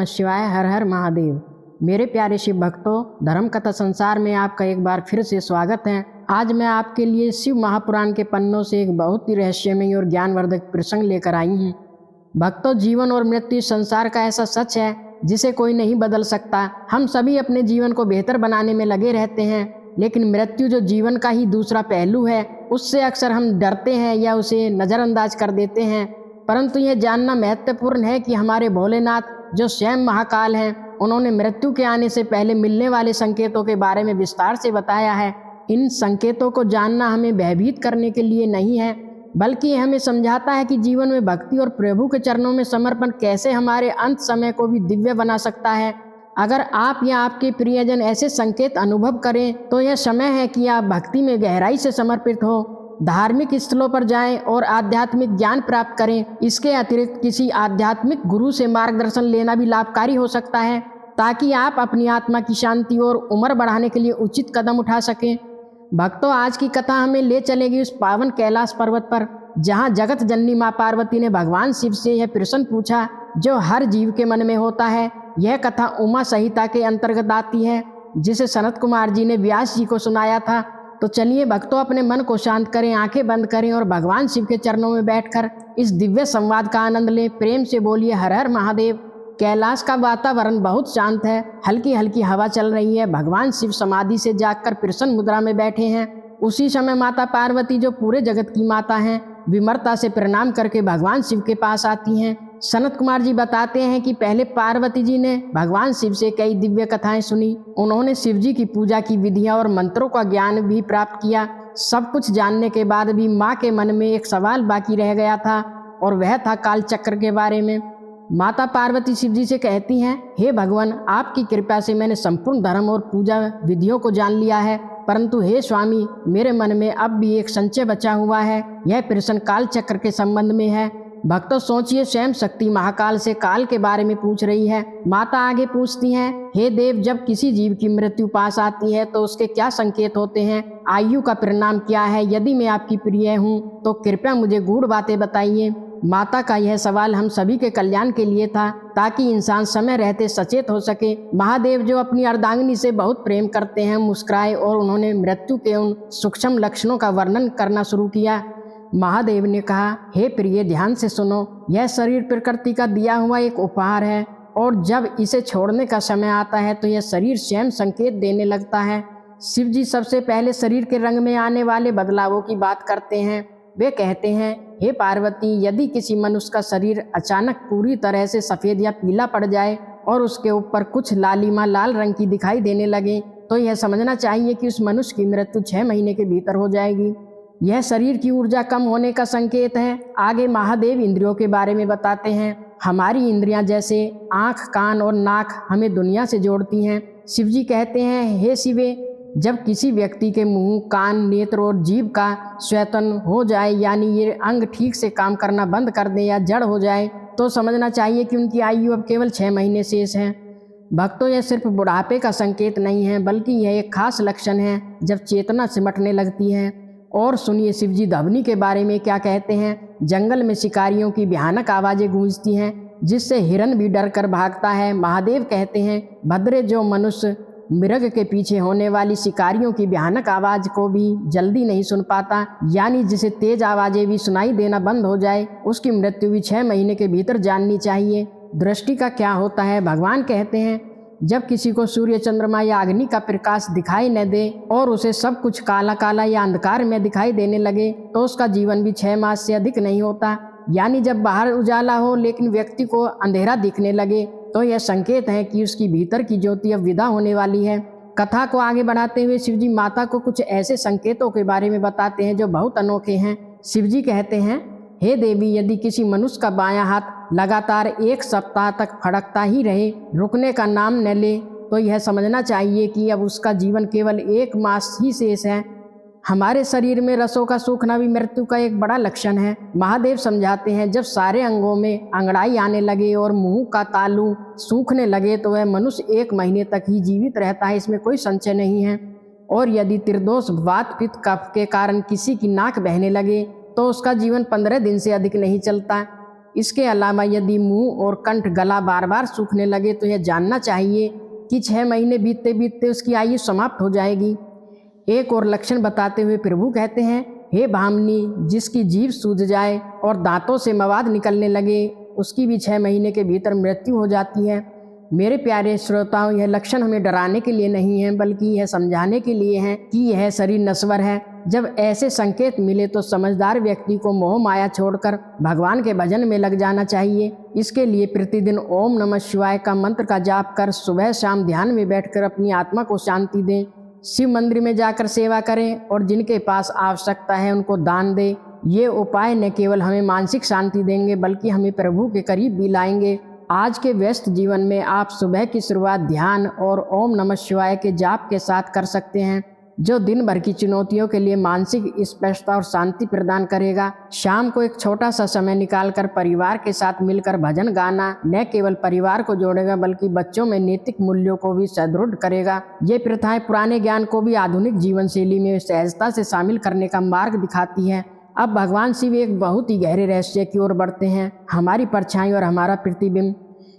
नमः शिवाय। हर हर महादेव। मेरे प्यारे शिव भक्तों, धर्म कथा संसार में आपका एक बार फिर से स्वागत है। आज मैं आपके लिए शिव महापुराण के पन्नों से एक बहुत ही रहस्यमय और ज्ञानवर्धक प्रसंग लेकर आई हूँ। भक्तों, जीवन और मृत्यु संसार का ऐसा सच है जिसे कोई नहीं बदल सकता। हम सभी अपने जीवन को बेहतर बनाने में लगे रहते हैं, लेकिन मृत्यु जो जीवन का ही दूसरा पहलू है, उससे अक्सर हम डरते हैं या उसे नज़रअंदाज कर देते हैं। परंतु यह जानना महत्वपूर्ण है कि हमारे भोलेनाथ, जो स्वयं महाकाल हैं, उन्होंने मृत्यु के आने से पहले मिलने वाले संकेतों के बारे में विस्तार से बताया है। इन संकेतों को जानना हमें भयभीत करने के लिए नहीं है, बल्कि हमें समझाता है कि जीवन में भक्ति और प्रभु के चरणों में समर्पण कैसे हमारे अंत समय को भी दिव्य बना सकता है। अगर आप या आपके प्रियजन ऐसे संकेत अनुभव करें तो यह समय है कि आप भक्ति में गहराई से समर्पित हो, धार्मिक स्थलों पर जाएं और आध्यात्मिक ज्ञान प्राप्त करें। इसके अतिरिक्त किसी आध्यात्मिक गुरु से मार्गदर्शन लेना भी लाभकारी हो सकता है, ताकि आप अपनी आत्मा की शांति और उम्र बढ़ाने के लिए उचित कदम उठा सकें। भक्तों, आज की कथा हमें ले चलेगी उस पावन कैलाश पर्वत पर, जहां जगत जननी मां पार्वती ने भगवान शिव से यह प्रश्न पूछा जो हर जीव के मन में होता है। यह कथा उमा संहिता के अंतर्गत आती है, जिसे सनत कुमार जी ने व्यास जी को सुनाया था। तो चलिए भक्तों, अपने मन को शांत करें, आंखें बंद करें और भगवान शिव के चरणों में बैठकर इस दिव्य संवाद का आनंद लें। प्रेम से बोलिए हर हर महादेव। कैलाश का वातावरण बहुत शांत है, हल्की हल्की हवा चल रही है। भगवान शिव समाधि से जागकर प्रसन्न मुद्रा में बैठे हैं। उसी समय माता पार्वती, जो पूरे जगत की माता हैं, विमरता से प्रणाम करके भगवान शिव के पास आती हैं। सनत कुमार जी बताते हैं कि पहले पार्वती जी ने भगवान शिव से कई दिव्य कथाएं सुनी। उन्होंने शिव जी की पूजा की विधियां और मंत्रों का ज्ञान भी प्राप्त किया। सब कुछ जानने के बाद भी माँ के मन में एक सवाल बाकी रह गया था, और वह था काल चक्र के बारे में। माता पार्वती शिव जी से कहती हैं, हे भगवान, आपकी कृपा से मैंने संपूर्ण धर्म और पूजा विधियों को जान लिया है, परंतु हे स्वामी, मेरे मन में अब भी एक संशय बचा हुआ है। यह प्रश्न काल चक्र के संबंध में है। भक्तों, सोचिए, स्वयं शक्ति महाकाल से काल के बारे में पूछ रही है। माता आगे पूछती हैं, हे देव, जब किसी जीव की मृत्यु पास आती है तो उसके क्या संकेत होते हैं? आयु का परिणाम क्या है? यदि मैं आपकी प्रिय हूँ तो कृपया मुझे गूढ़ बातें बताइए। माता का यह सवाल हम सभी के कल्याण के लिए था, ताकि इंसान समय रहते सचेत हो सके। महादेव, जो अपनी अर्धांगिनी से बहुत प्रेम करते हैं, मुस्कुराए और उन्होंने मृत्यु के उन सूक्ष्म लक्षणों का वर्णन करना शुरू किया। महादेव ने कहा, हे प्रिय, ध्यान से सुनो। यह शरीर प्रकृति का दिया हुआ एक उपहार है, और जब इसे छोड़ने का समय आता है तो यह शरीर स्वयं संकेत देने लगता है। शिव जी सबसे पहले शरीर के रंग में आने वाले बदलावों की बात करते हैं। वे कहते हैं, हे पार्वती, यदि किसी मनुष्य का शरीर अचानक पूरी तरह से सफ़ेद या पीला पड़ जाए और उसके ऊपर कुछ लालिमा लाल रंग की दिखाई देने लगे, तो यह समझना चाहिए कि उस मनुष्य की मृत्यु 6 महीने के भीतर हो जाएगी। यह शरीर की ऊर्जा कम होने का संकेत है। आगे महादेव इंद्रियों के बारे में बताते हैं। हमारी इंद्रियां जैसे आँख, कान और नाक हमें दुनिया से जोड़ती हैं। शिव जी कहते हैं, हे शिवे, जब किसी व्यक्ति के मुंह, कान, नेत्र और जीभ का श्वेतन हो जाए, यानी ये अंग ठीक से काम करना बंद कर दे या जड़ हो जाए, तो समझना चाहिए कि उनकी आयु अब केवल 6 महीने शेष है। भक्तों, यह सिर्फ बुढ़ापे का संकेत नहीं है, बल्कि यह एक खास लक्षण है जब चेतना सिमटने लगती है। और सुनिए शिवजी ध्वनि के बारे में क्या कहते हैं। जंगल में शिकारियों की भयानक आवाज़ें गूंजती हैं, जिससे हिरन भी डर कर भागता है। महादेव कहते हैं, भद्रे, जो मनुष्य मृग के पीछे होने वाली शिकारियों की भयानक आवाज़ को भी जल्दी नहीं सुन पाता, यानी जिसे तेज आवाज़ें भी सुनाई देना बंद हो जाए, उसकी मृत्यु भी 6 महीने के भीतर जाननी चाहिए। दृष्टि का क्या होता है? भगवान कहते हैं, जब किसी को सूर्य, चंद्रमा या अग्नि का प्रकाश दिखाई न दे और उसे सब कुछ काला काला या अंधकार में दिखाई देने लगे, तो उसका जीवन भी 6 मास से अधिक नहीं होता। यानी जब बाहर उजाला हो लेकिन व्यक्ति को अंधेरा दिखने लगे, तो यह संकेत है कि उसकी भीतर की ज्योति अब विदा होने वाली है। कथा को आगे बढ़ाते हुए शिवजी माता को कुछ ऐसे संकेतों के बारे में बताते हैं जो बहुत अनोखे हैं। शिवजी कहते हैं, हे देवी, यदि किसी मनुष्य का बायां हाथ लगातार 1 सप्ताह तक फड़कता ही रहे, रुकने का नाम न ले, तो यह समझना चाहिए कि अब उसका जीवन केवल 1 मास ही शेष है। हमारे शरीर में रसों का सूखना भी मृत्यु का एक बड़ा लक्षण है। महादेव समझाते हैं, जब सारे अंगों में अंगड़ाई आने लगे और मुंह का तालू सूखने लगे, तो वह मनुष्य 1 महीने तक ही जीवित रहता है, इसमें कोई संशय नहीं है। और यदि त्रिदोष, वात, पित्त, कफ के कारण किसी की नाक बहने लगे, तो उसका जीवन 15 दिन से अधिक नहीं चलता। इसके अलावा यदि मुंह और कंठ गला बार बार सूखने लगे तो यह जानना चाहिए कि 6 महीने बीतते बीतते उसकी आयु समाप्त हो जाएगी। एक और लक्षण बताते हुए प्रभु कहते हैं, हे भामिनी, जिसकी जीभ सूज जाए और दांतों से मवाद निकलने लगे उसकी भी 6 महीने के भीतर मृत्यु हो जाती है। मेरे प्यारे श्रोताओं, यह लक्षण हमें डराने के लिए नहीं है बल्कि यह समझाने के लिए है कि यह शरीर नश्वर है। जब ऐसे संकेत मिले तो समझदार व्यक्ति को मोह माया छोड़कर भगवान के भजन में लग जाना चाहिए। इसके लिए प्रतिदिन ओम नमः शिवाय का मंत्र का जाप कर सुबह शाम ध्यान में बैठकर अपनी आत्मा को शांति दें। शिव मंदिर में जाकर सेवा करें और जिनके पास आवश्यकता है उनको दान दें। ये उपाय न केवल हमें मानसिक शांति देंगे बल्कि हमें प्रभु के करीब भी लाएंगे। आज के व्यस्त जीवन में आप सुबह की शुरुआत ध्यान और ओम नमः शिवाय के जाप के साथ कर सकते हैं, जो दिन भर की चुनौतियों के लिए मानसिक स्पष्टता और शांति प्रदान करेगा। शाम को एक छोटा सा समय निकालकर परिवार के साथ मिलकर भजन गाना न केवल परिवार को जोड़ेगा बल्कि बच्चों में नैतिक मूल्यों को भी सुदृढ़ करेगा। ये प्रथाएं पुराने ज्ञान को भी आधुनिक जीवन शैली में सहजता से शामिल करने का मार्ग दिखाती है। अब भगवान शिव एक बहुत ही गहरे रहस्य की ओर बढ़ते हैं, हमारी परछाई और हमारा प्रतिबिंब।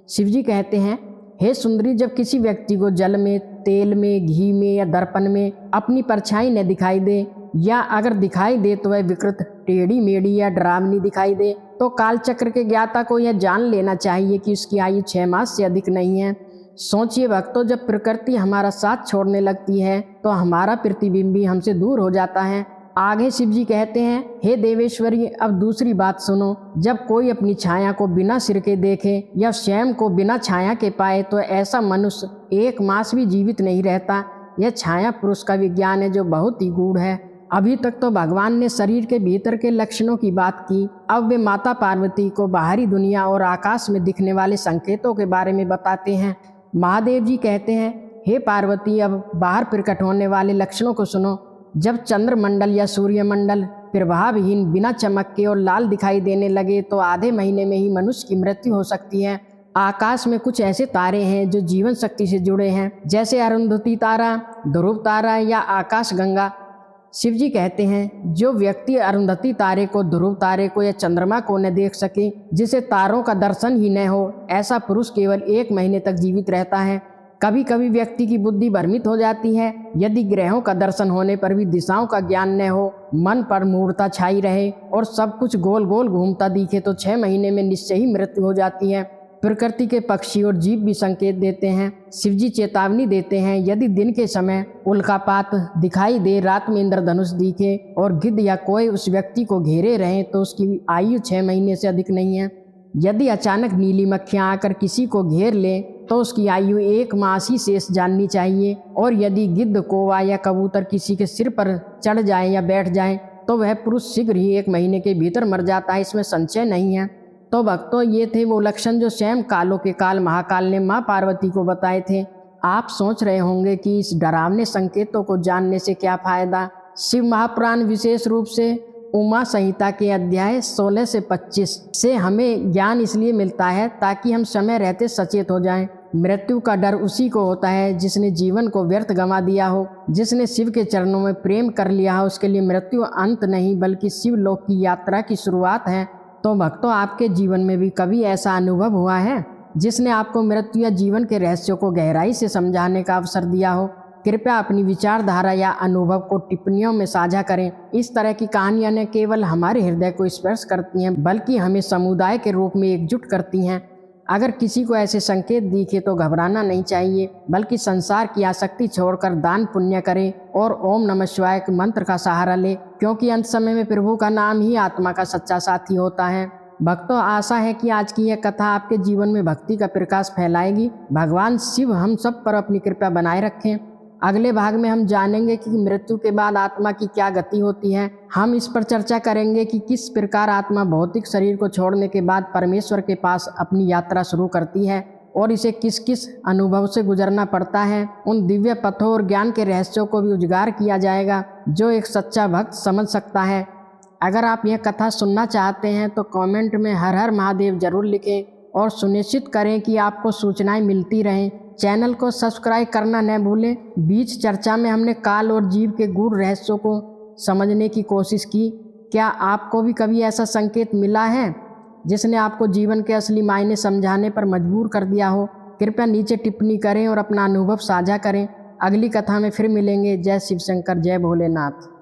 शिव जी कहते हैं, हे सुंदरी, जब किसी व्यक्ति को जल में, तेल में, घी में या दर्पण में अपनी परछाई न दिखाई दे, या अगर दिखाई दे तो वह विकृत, टेढ़ी मेढ़ी या डरावनी दिखाई दे, तो कालचक्र के ज्ञाता को यह जान लेना चाहिए कि उसकी आयु 6 मास से अधिक नहीं है। सोचिए भक्तों, जब प्रकृति हमारा साथ छोड़ने लगती है तो हमारा प्रतिबिंब भी हमसे दूर हो जाता है। आगे शिव जी कहते हैं, हे देवेश्वरी, अब दूसरी बात सुनो। जब कोई अपनी छाया को बिना सिर के देखे या स्वयं को बिना छाया के पाए तो ऐसा मनुष्य 1 मास भी जीवित नहीं रहता। यह छाया पुरुष का विज्ञान है जो बहुत ही गूढ़ है। अभी तक तो भगवान ने शरीर के भीतर के लक्षणों की बात की, अब वे माता पार्वती को बाहरी दुनिया और आकाश में दिखने वाले संकेतों के बारे में बताते हैं। महादेव जी कहते हैं, हे पार्वती, अब बाहर प्रकट होने वाले लक्षणों को सुनो। जब चंद्रमंडल या सूर्यमंडल प्रभावहीन, बिना चमक के और लाल दिखाई देने लगे तो आधे महीने में ही मनुष्य की मृत्यु हो सकती है। आकाश में कुछ ऐसे तारे हैं जो जीवन शक्ति से जुड़े हैं, जैसे अरुंधति तारा, ध्रुव तारा या आकाश गंगा। शिव जी कहते हैं, जो व्यक्ति अरुंधति तारे को, ध्रुव तारे को या चंद्रमा को न देख सके, जिसे तारों का दर्शन ही न हो, ऐसा पुरुष केवल 1 महीने तक जीवित रहता है। कभी कभी व्यक्ति की बुद्धि भ्रमित हो जाती है। यदि ग्रहों का दर्शन होने पर भी दिशाओं का ज्ञान न हो, मन पर मूर्ता छाई रहे और सब कुछ गोल गोल घूमता दिखे तो 6 महीने में निश्चय ही मृत्यु हो जाती है। प्रकृति के पक्षी और जीव भी संकेत देते हैं। शिवजी चेतावनी देते हैं, यदि दिन के समय उल्कापात दिखाई दे, रात में इंद्रधनुष दिखे और गिद्ध या कोई उस व्यक्ति को घेरे रहे तो उसकी आयु 6 महीने से अधिक नहीं है। यदि अचानक नीली मक्खियाँ आकर किसी को घेर ले तो उसकी आयु 1 मास ही शेष जाननी चाहिए। और यदि गिद्ध, कौवा या कबूतर किसी के सिर पर चढ़ जाए या बैठ जाए तो वह पुरुष शीघ्र ही 1 महीने के भीतर मर जाता है, इसमें संशय नहीं है। तो भक्तों, ये थे वो लक्षण जो स्वयं कालों के काल महाकाल ने माँ पार्वती को बताए थे। आप सोच रहे होंगे कि इस डरावने संकेतों को जानने से क्या फायदा। शिव महापुराण विशेष रूप से उमा संहिता के अध्याय 16 से 25 से हमें ज्ञान इसलिए मिलता है ताकि हम समय रहते सचेत हो जाएं। मृत्यु का डर उसी को होता है जिसने जीवन को व्यर्थ गंवा दिया हो। जिसने शिव के चरणों में प्रेम कर लिया हो उसके लिए मृत्यु अंत नहीं बल्कि शिव लोक की यात्रा की शुरुआत है। तो भक्तों, आपके जीवन में भी कभी ऐसा अनुभव हुआ है जिसने आपको मृत्यु या जीवन के रहस्यों को गहराई से समझाने का अवसर दिया हो? कृपया अपनी विचारधारा या अनुभव को टिप्पणियों में साझा करें। इस तरह की कहानियां न केवल हमारे हृदय को स्पर्श करती हैं बल्कि हमें समुदाय के रूप में एकजुट करती हैं। अगर किसी को ऐसे संकेत दिखे तो घबराना नहीं चाहिए, बल्कि संसार की आसक्ति छोड़कर दान पुण्य करें और ओम नमः शिवाय के मंत्र का सहारा ले, क्योंकि अंत समय में प्रभु का नाम ही आत्मा का सच्चा साथी होता है। भक्तों, आशा है कि आज की यह कथा आपके जीवन में भक्ति का प्रकाश फैलाएगी। भगवान शिव हम सब पर अपनी कृपा बनाए रखें। अगले भाग में हम जानेंगे कि मृत्यु के बाद आत्मा की क्या गति होती है। हम इस पर चर्चा करेंगे कि किस प्रकार आत्मा भौतिक शरीर को छोड़ने के बाद परमेश्वर के पास अपनी यात्रा शुरू करती है और इसे किस किस अनुभव से गुजरना पड़ता है। उन दिव्य पथों और ज्ञान के रहस्यों को भी उजागर किया जाएगा जो एक सच्चा भक्त समझ सकता है। अगर आप यह कथा सुनना चाहते हैं तो कमेंट में हर हर महादेव जरूर लिखें और सुनिश्चित करें कि आपको सूचनाएं मिलती रहें। चैनल को सब्सक्राइब करना न भूलें। बीच चर्चा में हमने काल और जीव के गूढ़ रहस्यों को समझने की कोशिश की। क्या आपको भी कभी ऐसा संकेत मिला है? जिसने आपको जीवन के असली मायने समझाने पर मजबूर कर दिया हो, कृपया नीचे टिप्पणी करें और अपना अनुभव साझा करें। अगली कथा में फिर मिलेंगे। जय शिव शंकर, जय भोलेनाथ।